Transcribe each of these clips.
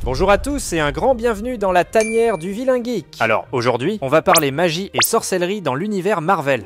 Bonjour à tous et un grand bienvenue dans la tanière du vilain geek. Alors aujourd'hui, on va parler magie et sorcellerie dans l'univers Marvel.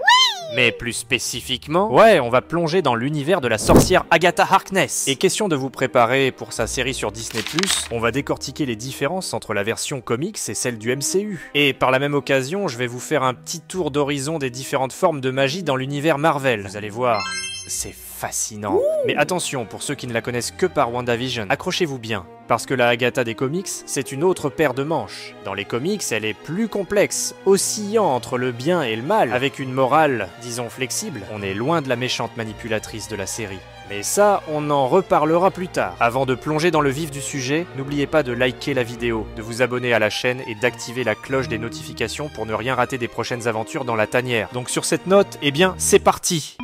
Mais plus spécifiquement, on va plonger dans l'univers de la sorcière Agatha Harkness. Et question de vous préparer pour sa série sur Disney+, on va décortiquer les différences entre la version comics et celle du MCU. Et par la même occasion, je vais vous faire un petit tour d'horizon des différentes formes de magie dans l'univers Marvel. Vous allez voir, c'est fascinant. Mais attention, pour ceux qui ne la connaissent que par WandaVision, accrochez-vous bien. Parce que la Agatha des comics, c'est une autre paire de manches. Dans les comics, elle est plus complexe, oscillant entre le bien et le mal, avec une morale, disons flexible. On est loin de la méchante manipulatrice de la série. Mais ça, on en reparlera plus tard. Avant de plonger dans le vif du sujet, n'oubliez pas de liker la vidéo, de vous abonner à la chaîne et d'activer la cloche des notifications pour ne rien rater des prochaines aventures dans la tanière. Donc sur cette note, eh bien, c'est parti!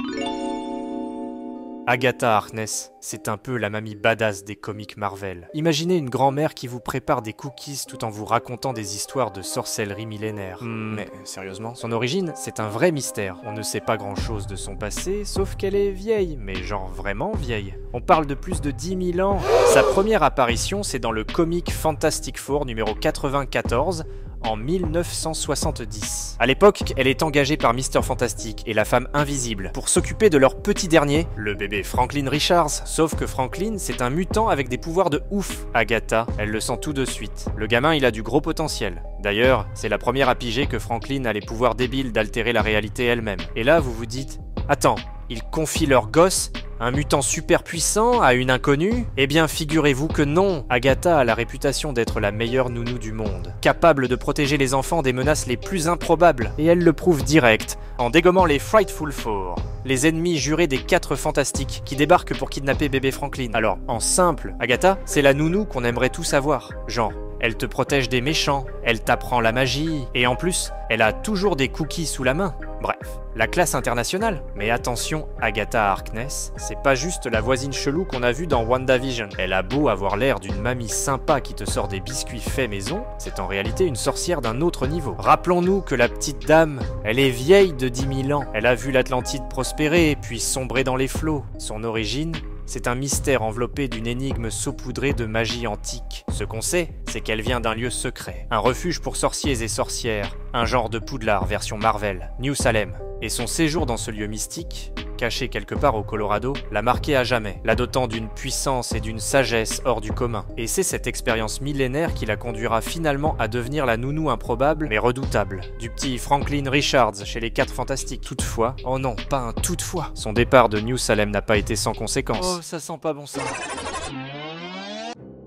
Agatha Harkness, c'est un peu la mamie badass des comics Marvel. Imaginez une grand-mère qui vous prépare des cookies tout en vous racontant des histoires de sorcellerie millénaire. Mais sérieusement, son origine, c'est un vrai mystère. On ne sait pas grand-chose de son passé, sauf qu'elle est vieille, mais genre vraiment vieille. On parle de plus de 10 000 ans. Sa première apparition, c'est dans le comic Fantastic Four numéro 94, en 1970. À l'époque, elle est engagée par Mr. Fantastic et la femme invisible pour s'occuper de leur petit dernier, le bébé Franklin Richards. Sauf que Franklin, c'est un mutant avec des pouvoirs de ouf. Agatha, elle le sent tout de suite. Le gamin, il a du gros potentiel. D'ailleurs, c'est la première à piger que Franklin a les pouvoirs débiles d'altérer la réalité elle-même. Et là, vous vous dites, attends, ils confient leur gosse, un mutant super puissant, à une inconnue? Eh bien, figurez-vous que non. Agatha a la réputation d'être la meilleure nounou du monde, capable de protéger les enfants des menaces les plus improbables. Et elle le prouve direct, en dégommant les Frightful Four, les ennemis jurés des 4 Fantastiques, qui débarquent pour kidnapper bébé Franklin. Alors, en simple, Agatha, c'est la nounou qu'on aimerait tous avoir. Genre, elle te protège des méchants, elle t'apprend la magie, et en plus, elle a toujours des cookies sous la main. Bref, la classe internationale. Mais attention, Agatha Harkness, c'est pas juste la voisine chelou qu'on a vue dans WandaVision. Elle a beau avoir l'air d'une mamie sympa qui te sort des biscuits faits maison, c'est en réalité une sorcière d'un autre niveau. Rappelons-nous que la petite dame, elle est vieille de 10 000 ans. Elle a vu l'Atlantide prospérer, puis sombrer dans les flots. Son origine, c'est un mystère enveloppé d'une énigme saupoudrée de magie antique. Ce qu'on sait, c'est qu'elle vient d'un lieu secret, un refuge pour sorciers et sorcières, un genre de Poudlard version Marvel, New Salem. Et son séjour dans ce lieu mystique, caché quelque part au Colorado, l'a marqué à jamais, la dotant d'une puissance et d'une sagesse hors du commun. Et c'est cette expérience millénaire qui la conduira finalement à devenir la nounou improbable mais redoutable du petit Franklin Richards chez les 4 Fantastiques. Toutefois, oh non, pas un toutefois, son départ de New Salem n'a pas été sans conséquences. Oh, ça sent pas bon ça.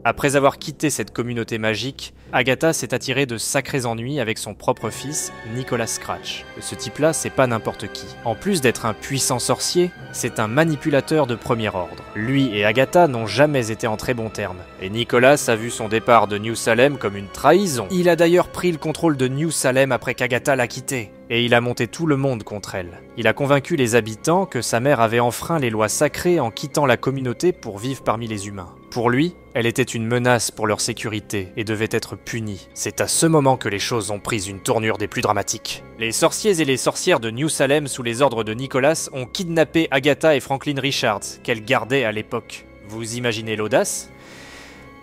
Après avoir quitté cette communauté magique, Agatha s'est attirée de sacrés ennuis avec son propre fils, Nicholas Scratch. Ce type-là, c'est pas n'importe qui. En plus d'être un puissant sorcier, c'est un manipulateur de premier ordre. Lui et Agatha n'ont jamais été en très bons termes. Et Nicholas a vu son départ de New Salem comme une trahison. Il a d'ailleurs pris le contrôle de New Salem après qu'Agatha l'a quitté. Et il a monté tout le monde contre elle. Il a convaincu les habitants que sa mère avait enfreint les lois sacrées en quittant la communauté pour vivre parmi les humains. Pour lui, elle était une menace pour leur sécurité et devait être punie. C'est à ce moment que les choses ont pris une tournure des plus dramatiques. Les sorciers et les sorcières de New Salem, sous les ordres de Nicholas, ont kidnappé Agatha et Franklin Richards, qu'elle gardait à l'époque. Vous imaginez l'audace ?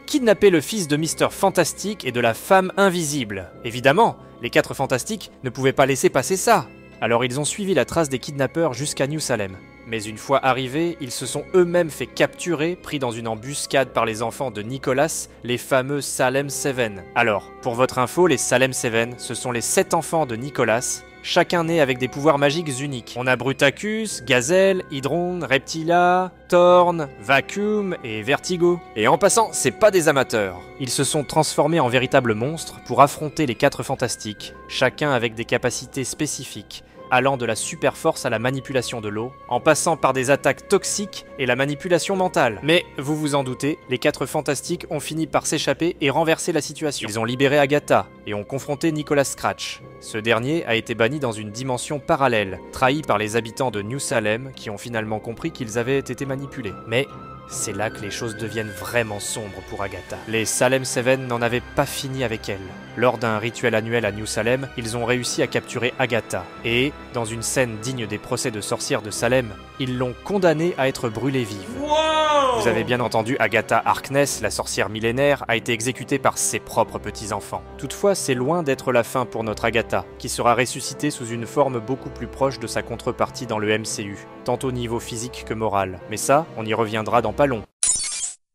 Kidnapper le fils de Mr. Fantastic et de la femme invisible. Évidemment, les 4 Fantastiques ne pouvaient pas laisser passer ça. Alors ils ont suivi la trace des kidnappeurs jusqu'à New Salem. Mais une fois arrivés, ils se sont eux-mêmes fait capturer, pris dans une embuscade par les enfants de Nicholas, les fameux Salem 7. Alors, pour votre info, les Salem 7, ce sont les 7 enfants de Nicholas, chacun né avec des pouvoirs magiques uniques. On a Brutacus, Gazelle, Hydron, Reptila, Thorn, Vacuum et Vertigo. Et en passant, c'est pas des amateurs. Ils se sont transformés en véritables monstres pour affronter les 4 Fantastiques, chacun avec des capacités spécifiques, allant de la super force à la manipulation de l'eau, en passant par des attaques toxiques et la manipulation mentale. Mais, vous vous en doutez, les 4 Fantastiques ont fini par s'échapper et renverser la situation. Ils ont libéré Agatha et ont confronté Nicholas Scratch. Ce dernier a été banni dans une dimension parallèle, trahi par les habitants de New Salem qui ont finalement compris qu'ils avaient été manipulés. Mais c'est là que les choses deviennent vraiment sombres pour Agatha. Les Salem Seven n'en avaient pas fini avec elle. Lors d'un rituel annuel à New Salem, ils ont réussi à capturer Agatha. Et, dans une scène digne des procès de sorcières de Salem, ils l'ont condamnée à être brûlée vive. Wow! Vous avez bien entendu, Agatha Harkness, la sorcière millénaire, a été exécutée par ses propres petits-enfants. Toutefois, c'est loin d'être la fin pour notre Agatha, qui sera ressuscitée sous une forme beaucoup plus proche de sa contrepartie dans le MCU, tant au niveau physique que moral. Mais ça, on y reviendra dans pas long.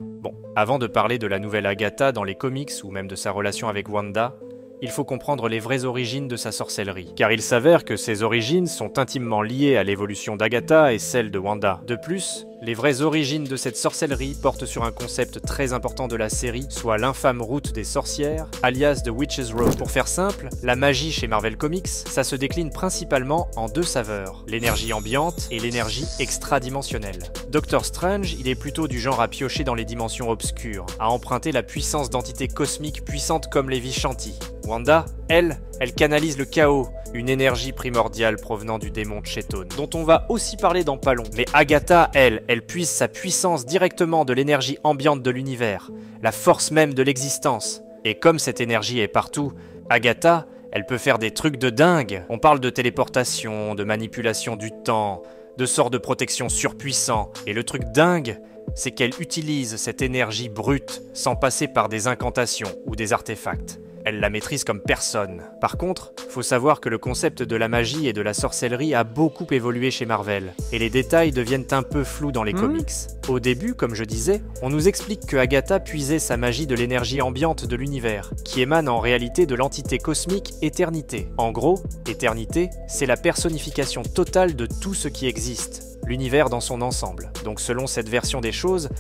Bon, avant de parler de la nouvelle Agatha dans les comics ou même de sa relation avec Wanda, il faut comprendre les vraies origines de sa sorcellerie, car il s'avère que ces origines sont intimement liées à l'évolution d'Agatha et celle de Wanda. De plus, les vraies origines de cette sorcellerie portent sur un concept très important de la série, soit l'infâme route des sorcières, alias The Witch's Road. Pour faire simple, la magie chez Marvel Comics, ça se décline principalement en deux saveurs, l'énergie ambiante et l'énergie extradimensionnelle. Doctor Strange, il est plutôt du genre à piocher dans les dimensions obscures, à emprunter la puissance d'entités cosmiques puissantes comme les Vishanti. Wanda, elle canalise le chaos, une énergie primordiale provenant du démon Cheton, dont on va aussi parler dans pas long. Mais Agatha, elle puise sa puissance directement de l'énergie ambiante de l'univers, la force même de l'existence. Et comme cette énergie est partout, Agatha, elle peut faire des trucs de dingue. On parle de téléportation, de manipulation du temps, de sorts de protection surpuissants. Et le truc dingue, c'est qu'elle utilise cette énergie brute sans passer par des incantations ou des artefacts. Elle la maîtrise comme personne. Par contre, faut savoir que le concept de la magie et de la sorcellerie a beaucoup évolué chez Marvel, et les détails deviennent un peu flous dans les comics. Au début, comme je disais, on nous explique que Agatha puisait sa magie de l'énergie ambiante de l'univers, qui émane en réalité de l'entité cosmique Éternité. En gros, Éternité, c'est la personnification totale de tout ce qui existe, l'univers dans son ensemble. Donc selon cette version des choses,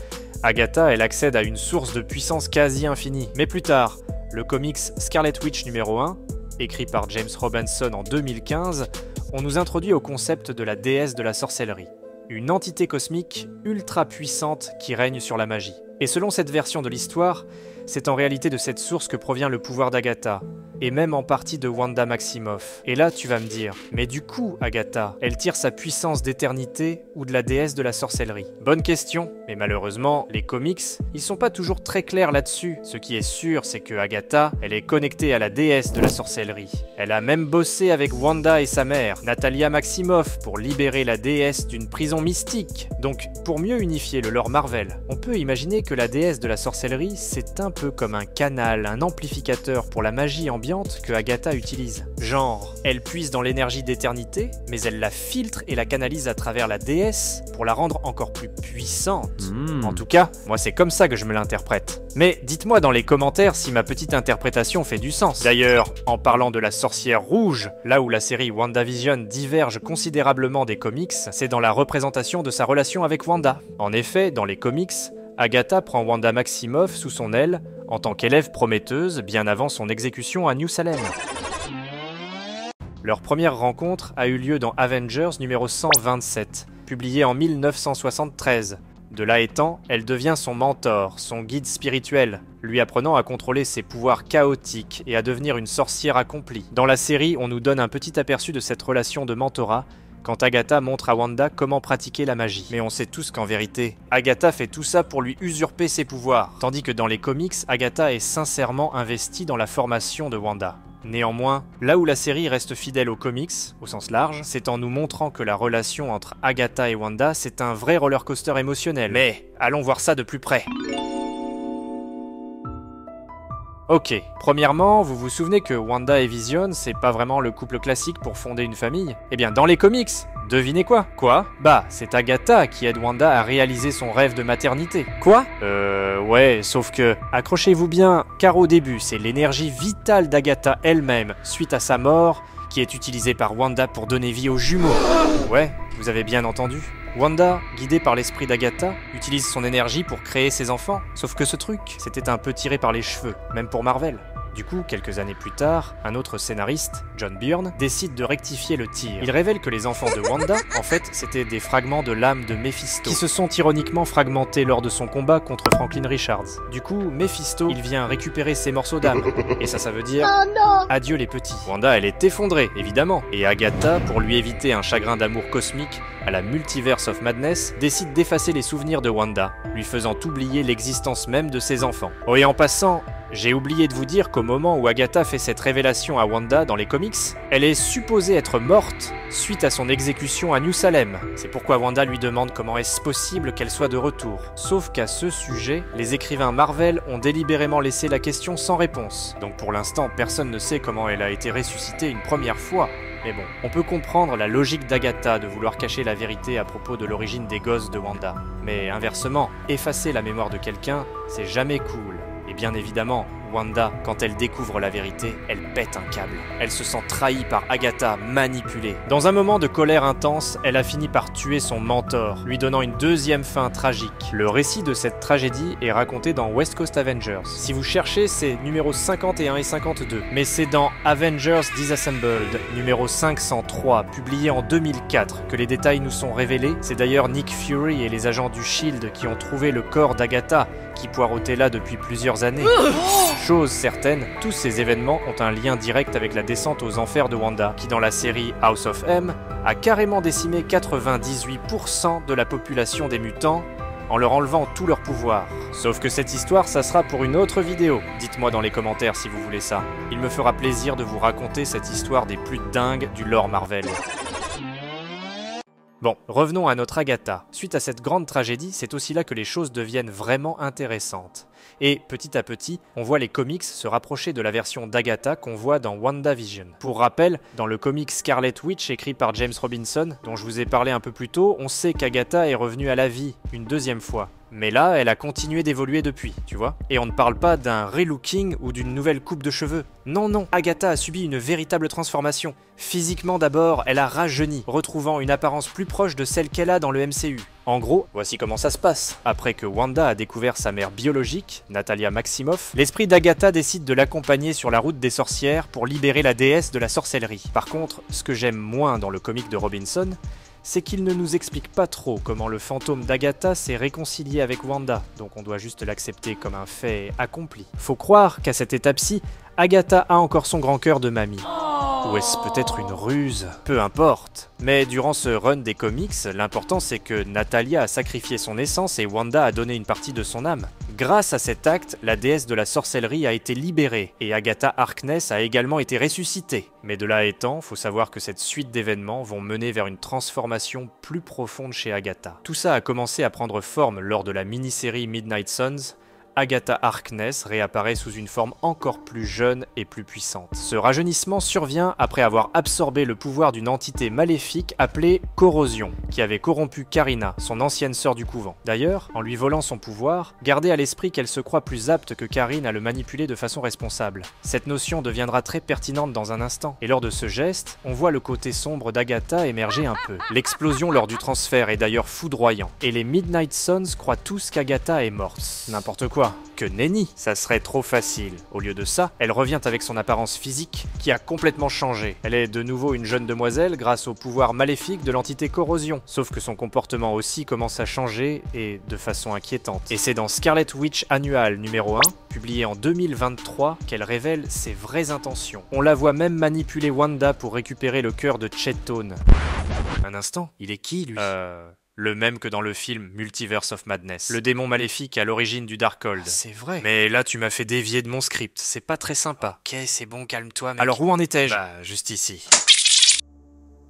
Agatha, elle accède à une source de puissance quasi infinie. Mais plus tard, le comics Scarlet Witch numéro 1, écrit par James Robinson en 2015, on nous introduit au concept de la déesse de la sorcellerie, une entité cosmique ultra puissante qui règne sur la magie. Et selon cette version de l'histoire, c'est en réalité de cette source que provient le pouvoir d'Agatha, et même en partie de Wanda Maximoff. Et là, tu vas me dire, mais du coup, Agatha, elle tire sa puissance d'éternité ou de la déesse de la sorcellerie? Bonne question, mais malheureusement, les comics, ils sont pas toujours très clairs là-dessus. Ce qui est sûr, c'est que Agatha, elle est connectée à la déesse de la sorcellerie. Elle a même bossé avec Wanda et sa mère, Natalia Maximoff, pour libérer la déesse d'une prison mystique. Donc, pour mieux unifier le lore Marvel, on peut imaginer que la déesse de la sorcellerie, c'est un peu comme un canal, un amplificateur pour la magie ambiante que Agatha utilise. Genre, elle puise dans l'énergie d'éternité, mais elle la filtre et la canalise à travers la déesse pour la rendre encore plus puissante. En tout cas, moi c'est comme ça que je me l'interprète. Mais dites-moi dans les commentaires si ma petite interprétation fait du sens. D'ailleurs, en parlant de la sorcière rouge, là où la série WandaVision diverge considérablement des comics, c'est dans la représentation de sa relation avec Wanda. En effet, dans les comics, Agatha prend Wanda Maximoff sous son aile en tant qu'élève prometteuse bien avant son exécution à New Salem. Leur première rencontre a eu lieu dans Avengers numéro 127, publié en 1973. De là étant, elle devient son mentor, son guide spirituel, lui apprenant à contrôler ses pouvoirs chaotiques et à devenir une sorcière accomplie. Dans la série, on nous donne un petit aperçu de cette relation de mentorat, quand Agatha montre à Wanda comment pratiquer la magie. Mais on sait tous qu'en vérité, Agatha fait tout ça pour lui usurper ses pouvoirs, tandis que dans les comics, Agatha est sincèrement investie dans la formation de Wanda. Néanmoins, là où la série reste fidèle aux comics, au sens large, c'est en nous montrant que la relation entre Agatha et Wanda, c'est un vrai roller-coaster émotionnel. Mais allons voir ça de plus près. Ok, premièrement, vous vous souvenez que Wanda et Vision, c'est pas vraiment le couple classique pour fonder une famille? Eh bien, dans les comics, devinez quoi? Quoi? Bah, c'est Agatha qui aide Wanda à réaliser son rêve de maternité. Quoi? Ouais, sauf que, accrochez-vous bien, car au début, c'est l'énergie vitale d'Agatha elle-même, suite à sa mort, qui est utilisée par Wanda pour donner vie aux jumeaux. Ouais, vous avez bien entendu. Wanda, guidée par l'esprit d'Agatha, utilise son énergie pour créer ses enfants. Sauf que ce truc, c'était un peu tiré par les cheveux, même pour Marvel. Du coup, quelques années plus tard, un autre scénariste, John Byrne, décide de rectifier le tir. Il révèle que les enfants de Wanda, en fait, c'était des fragments de l'âme de Mephisto, qui se sont ironiquement fragmentés lors de son combat contre Franklin Richards. Du coup, Mephisto, il vient récupérer ces morceaux d'âme, et ça veut dire adieu les petits. Wanda, elle est effondrée, évidemment, et Agatha, pour lui éviter un chagrin d'amour cosmique, à la Multiverse of Madness, décide d'effacer les souvenirs de Wanda, lui faisant oublier l'existence même de ses enfants. Oh, et en passant, j'ai oublié de vous dire qu'au moment où Agatha fait cette révélation à Wanda dans les comics, elle est supposée être morte suite à son exécution à New Salem. C'est pourquoi Wanda lui demande comment est-ce possible qu'elle soit de retour. Sauf qu'à ce sujet, les écrivains Marvel ont délibérément laissé la question sans réponse. Donc pour l'instant, personne ne sait comment elle a été ressuscitée une première fois. Mais bon, on peut comprendre la logique d'Agatha de vouloir cacher la vérité à propos de l'origine des gosses de Wanda. Mais inversement, effacer la mémoire de quelqu'un, c'est jamais cool. Et bien évidemment, Wanda, quand elle découvre la vérité, elle pète un câble. Elle se sent trahie par Agatha, manipulée. Dans un moment de colère intense, elle a fini par tuer son mentor, lui donnant une deuxième fin tragique. Le récit de cette tragédie est raconté dans West Coast Avengers. Si vous cherchez, c'est numéros 51 et 52. Mais c'est dans Avengers Disassembled, numéro 503, publié en 2004, que les détails nous sont révélés. C'est d'ailleurs Nick Fury et les agents du SHIELD qui ont trouvé le corps d'Agatha, qui poireautait là depuis plusieurs années. Chose certaine, tous ces événements ont un lien direct avec la descente aux enfers de Wanda, qui dans la série House of M a carrément décimé 98% de la population des mutants en leur enlevant tout leur pouvoir. Sauf que cette histoire, ça sera pour une autre vidéo. Dites-moi dans les commentaires si vous voulez ça. Il me fera plaisir de vous raconter cette histoire des plus dingues du lore Marvel. Bon, revenons à notre Agatha. Suite à cette grande tragédie, c'est aussi là que les choses deviennent vraiment intéressantes. Et petit à petit, on voit les comics se rapprocher de la version d'Agatha qu'on voit dans WandaVision. Pour rappel, dans le comic Scarlet Witch écrit par James Robinson, dont je vous ai parlé un peu plus tôt, on sait qu'Agatha est revenue à la vie une deuxième fois. Mais là, elle a continué d'évoluer depuis, tu vois. Et on ne parle pas d'un relooking ou d'une nouvelle coupe de cheveux. Non, non, Agatha a subi une véritable transformation. Physiquement d'abord, elle a rajeuni, retrouvant une apparence plus proche de celle qu'elle a dans le MCU. En gros, voici comment ça se passe. Après que Wanda a découvert sa mère biologique, Natalia Maximoff, l'esprit d'Agatha décide de l'accompagner sur la route des sorcières pour libérer la déesse de la sorcellerie. Par contre, ce que j'aime moins dans le comic de Robinson, c'est qu'il ne nous explique pas trop comment le fantôme d'Agatha s'est réconcilié avec Wanda, donc on doit juste l'accepter comme un fait accompli. Faut croire qu'à cette étape-ci, Agatha a encore son grand cœur de mamie. Ou est-ce peut-être une ruse? Peu importe. Mais durant ce run des comics, l'important c'est que Natalia a sacrifié son essence et Wanda a donné une partie de son âme. Grâce à cet acte, la déesse de la sorcellerie a été libérée et Agatha Harkness a également été ressuscitée. Mais de là étant, faut savoir que cette suite d'événements vont mener vers une transformation plus profonde chez Agatha. Tout ça a commencé à prendre forme lors de la mini-série Midnight Suns. Agatha Harkness réapparaît sous une forme encore plus jeune et plus puissante. Ce rajeunissement survient après avoir absorbé le pouvoir d'une entité maléfique appelée Corrosion, qui avait corrompu Karina, son ancienne sœur du couvent. D'ailleurs, en lui volant son pouvoir, gardez à l'esprit qu'elle se croit plus apte que Karine à le manipuler de façon responsable. Cette notion deviendra très pertinente dans un instant, et lors de ce geste, on voit le côté sombre d'Agatha émerger un peu. L'explosion lors du transfert est d'ailleurs foudroyant, et les Midnight Suns croient tous qu'Agatha est morte. N'importe quoi. Que nenni, ça serait trop facile. Au lieu de ça, elle revient avec son apparence physique qui a complètement changé. Elle est de nouveau une jeune demoiselle grâce au pouvoir maléfique de l'entité Corrosion. Sauf que son comportement aussi commence à changer et de façon inquiétante. Et c'est dans Scarlet Witch Annual numéro 1, publié en 2023, qu'elle révèle ses vraies intentions. On la voit même manipuler Wanda pour récupérer le cœur de Chetone. Un instant, il est qui lui? Le même que dans le film Multiverse of Madness. Le démon maléfique à l'origine du Darkhold. C'est vrai. Mais là, tu m'as fait dévier de mon script. C'est pas très sympa. Ok, c'est bon, calme-toi, mec. Alors où en étais-je? Bah, juste ici.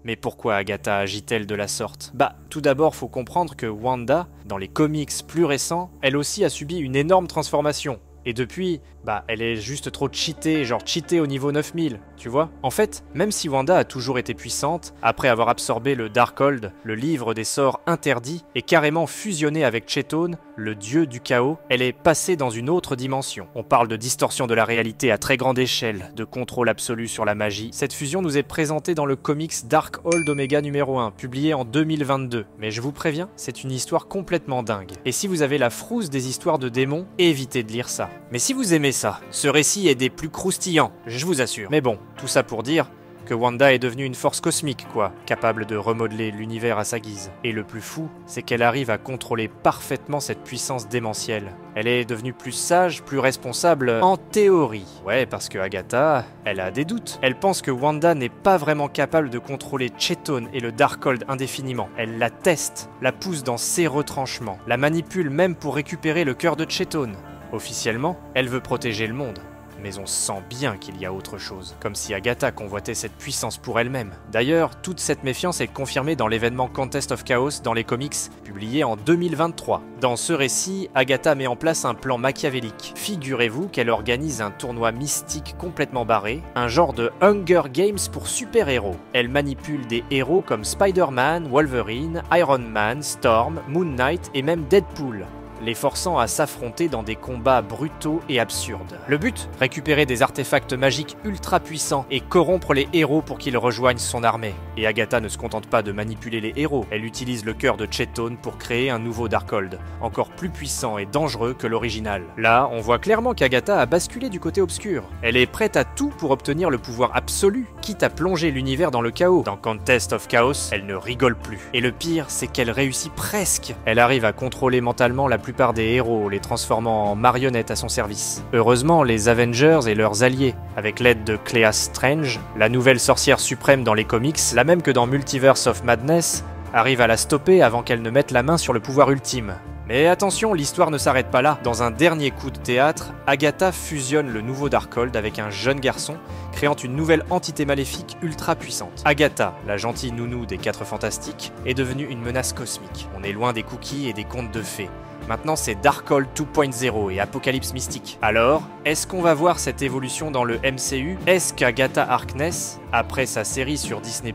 Mais pourquoi Agatha agit-elle de la sorte? Bah, tout d'abord, faut comprendre que Wanda, dans les comics plus récents, elle aussi a subi une énorme transformation. Et depuis, bah, elle est juste trop cheatée, genre cheatée au niveau 9000, tu vois? En fait, même si Wanda a toujours été puissante, après avoir absorbé le Darkhold, le livre des sorts interdits, et carrément fusionné avec Chetone, le dieu du chaos, elle est passée dans une autre dimension. On parle de distorsion de la réalité à très grande échelle, de contrôle absolu sur la magie. Cette fusion nous est présentée dans le comics Darkhold Omega numéro 1, publié en 2022. Mais je vous préviens, c'est une histoire complètement dingue. Et si vous avez la frousse des histoires de démons, évitez de lire ça. Mais si vous aimez ça. Ce récit est des plus croustillants, je vous assure. Mais bon, tout ça pour dire que Wanda est devenue une force cosmique, quoi, capable de remodeler l'univers à sa guise. Et le plus fou, c'est qu'elle arrive à contrôler parfaitement cette puissance démentielle. Elle est devenue plus sage, plus responsable, en théorie. Ouais, parce que Agatha, elle a des doutes. Elle pense que Wanda n'est pas vraiment capable de contrôler Chethone et le Darkhold indéfiniment. Elle la teste, la pousse dans ses retranchements, la manipule même pour récupérer le cœur de Chethone. Officiellement, elle veut protéger le monde. Mais on sent bien qu'il y a autre chose, comme si Agatha convoitait cette puissance pour elle-même. D'ailleurs, toute cette méfiance est confirmée dans l'événement Contest of Chaos dans les comics, publié en 2023. Dans ce récit, Agatha met en place un plan machiavélique. Figurez-vous qu'elle organise un tournoi mystique complètement barré, un genre de Hunger Games pour super-héros. Elle manipule des héros comme Spider-Man, Wolverine, Iron Man, Storm, Moon Knight et même Deadpool, les forçant à s'affronter dans des combats brutaux et absurdes. Le but ? Récupérer des artefacts magiques ultra puissants et corrompre les héros pour qu'ils rejoignent son armée. Et Agatha ne se contente pas de manipuler les héros, elle utilise le cœur de Chethone pour créer un nouveau Darkhold, encore plus puissant et dangereux que l'original. Là, on voit clairement qu'Agatha a basculé du côté obscur. Elle est prête à tout pour obtenir le pouvoir absolu, quitte à plonger l'univers dans le chaos. Dans Contest of Chaos, elle ne rigole plus. Et le pire, c'est qu'elle réussit presque. Elle arrive à contrôler mentalement la plupart des héros, les transformant en marionnettes à son service. Heureusement, les Avengers et leurs alliés, avec l'aide de Clea Strange, la nouvelle sorcière suprême dans les comics, la même que dans Multiverse of Madness, arrivent à la stopper avant qu'elle ne mette la main sur le pouvoir ultime. Mais attention, l'histoire ne s'arrête pas là. Dans un dernier coup de théâtre, Agatha fusionne le nouveau Darkhold avec un jeune garçon, créant une nouvelle entité maléfique ultra puissante. Agatha, la gentille nounou des 4 Fantastiques, est devenue une menace cosmique. On est loin des cookies et des contes de fées. Maintenant, c'est Darkhold 2.0 et Apocalypse Mystique. Alors, est-ce qu'on va voir cette évolution dans le MCU? Est-ce qu'Agatha Harkness, après sa série sur Disney+,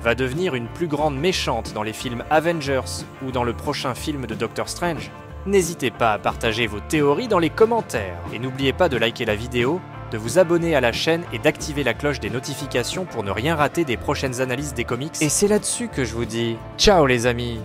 va devenir une plus grande méchante dans les films Avengers ou dans le prochain film de Doctor Strange? N'hésitez pas à partager vos théories dans les commentaires. Et n'oubliez pas de liker la vidéo, de vous abonner à la chaîne et d'activer la cloche des notifications pour ne rien rater des prochaines analyses des comics. Et c'est là-dessus que je vous dis ciao les amis!